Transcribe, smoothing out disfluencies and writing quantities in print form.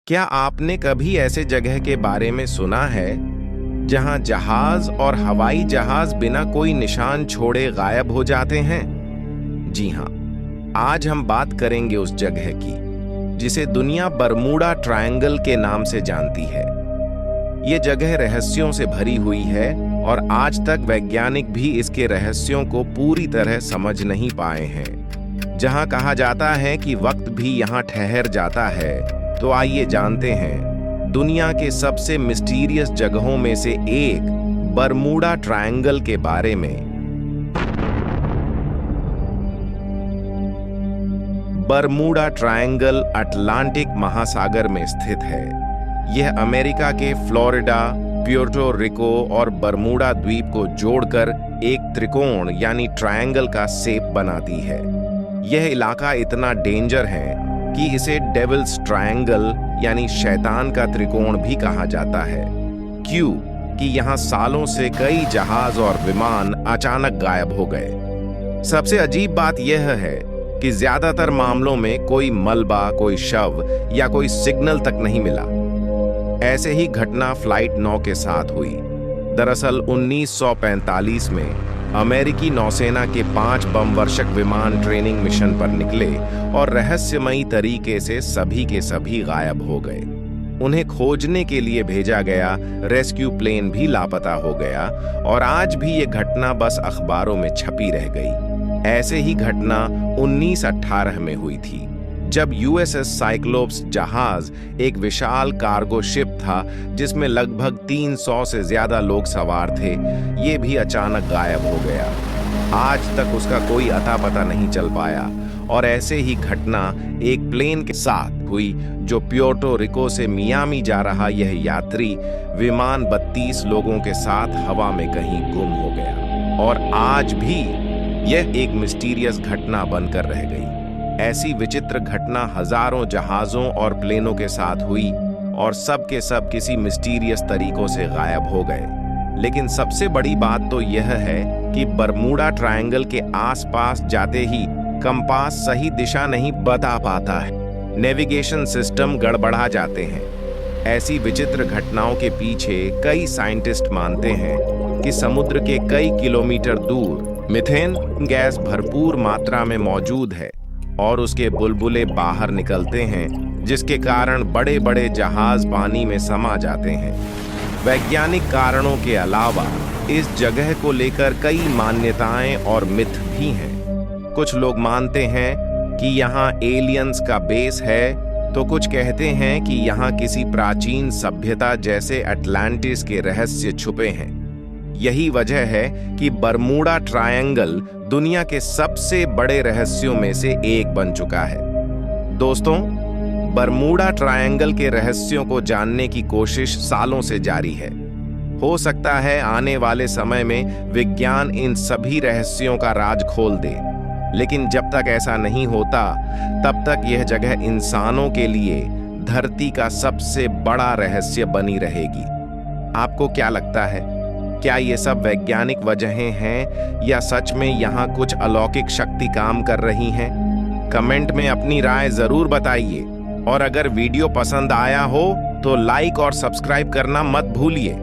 क्या आपने कभी ऐसे जगह के बारे में सुना है जहां जहाज और हवाई जहाज बिना कोई निशान छोड़े गायब हो जाते हैं? जी हां, आज हम बात करेंगे उस जगह की जिसे दुनिया बरमूडा ट्रायंगल के नाम से जानती है। ये जगह रहस्यों से भरी हुई है और आज तक वैज्ञानिक भी इसके रहस्यों को पूरी तरह समझ नहीं पाए हैं। जहां कहा जाता है कि वक्त भी यहां ठहर जाता है, तो आइए जानते हैं दुनिया के सबसे मिस्टीरियस जगहों में से एक बरमूडा ट्रायंगल के बारे में। बरमूडा ट्रायंगल अटलांटिक महासागर में स्थित है। यह अमेरिका के फ्लोरिडा, प्यूर्टो रिको और बरमूडा द्वीप को जोड़कर एक त्रिकोण यानी ट्रायंगल का शेप बनाती है। यह इलाका इतना डेंजर है कि इसे डेविल्स ट्रायंगल यानी शैतान का त्रिकोण भी कहा जाता है। क्यों? कि यहाँ सालों से कई जहाज और विमान अचानक गायब हो गए। सबसे अजीब बात यह है कि ज्यादातर मामलों में कोई मलबा, कोई शव या कोई सिग्नल तक नहीं मिला। ऐसे ही घटना फ्लाइट 9 के साथ हुई। दरअसल 1945 में अमेरिकी नौसेना के 5 बम वर्षक विमान ट्रेनिंग मिशन पर निकले और रहस्यमयी तरीके से सभी के सभी गायब हो गए। उन्हें खोजने के लिए भेजा गया रेस्क्यू प्लेन भी लापता हो गया और आज भी ये घटना बस अखबारों में छपी रह गई। ऐसे ही घटना 1918 में हुई थी, जब यूएसएस साइक्लोप्स जहाज एक विशाल कार्गो शिप था जिसमें लगभग 300 से ज्यादा लोग सवार थे। ये भी अचानक गायब हो गया। आज तक उसका कोई अता पता नहीं चल पाया। और ऐसे ही घटना एक प्लेन के साथ हुई जो प्यूर्टो रिको से मियामी जा रहा यह यात्री विमान 32 लोगों के साथ हवा में कहीं गुम हो गया और आज भी यह एक मिस्टीरियस घटना बनकर रह गई। ऐसी विचित्र घटना हजारों जहाजों और प्लेनों के साथ हुई और सब के सब किसी मिस्टीरियस तरीकों से गायब हो गए। लेकिन सबसे बड़ी बात तो यह है कि बरमूडा ट्रायंगल के आसपास जाते ही कंपास सही दिशा नहीं बता पाता है। नेविगेशन सिस्टम गड़बड़ा जाते हैं। ऐसी विचित्र घटनाओं के पीछे कई साइंटिस्ट मानते हैं कि समुद्र के कई किलोमीटर दूर मीथेन गैस भरपूर मात्रा में मौजूद है और उसके बुलबुले बाहर निकलते हैं, जिसके कारण बड़े बड़े जहाज पानी में समा जाते हैं। वैज्ञानिक कारणों के अलावा इस जगह को लेकर कई मान्यताएं और मिथ भी हैं। कुछ लोग मानते हैं कि यहाँ एलियंस का बेस है, तो कुछ कहते हैं कि यहाँ किसी प्राचीन सभ्यता जैसे अटलांटिस के रहस्य छुपे हैं। यही वजह है कि बरमूडा ट्रायंगल दुनिया के सबसे बड़े रहस्यों में से एक बन चुका है। दोस्तों, बरमूडा ट्रायंगल के रहस्यों को जानने की कोशिश सालों से जारी है। हो सकता है आने वाले समय में विज्ञान इन सभी रहस्यों का राज खोल दे, लेकिन जब तक ऐसा नहीं होता, तब तक यह जगह इंसानों के लिए धरती का सबसे बड़ा रहस्य बनी रहेगी। आपको क्या लगता है? क्या ये सब वैज्ञानिक वजहें हैं या सच में यहाँ कुछ अलौकिक शक्ति काम कर रही हैं? कमेंट में अपनी राय जरूर बताइए और अगर वीडियो पसंद आया हो तो लाइक और सब्सक्राइब करना मत भूलिए।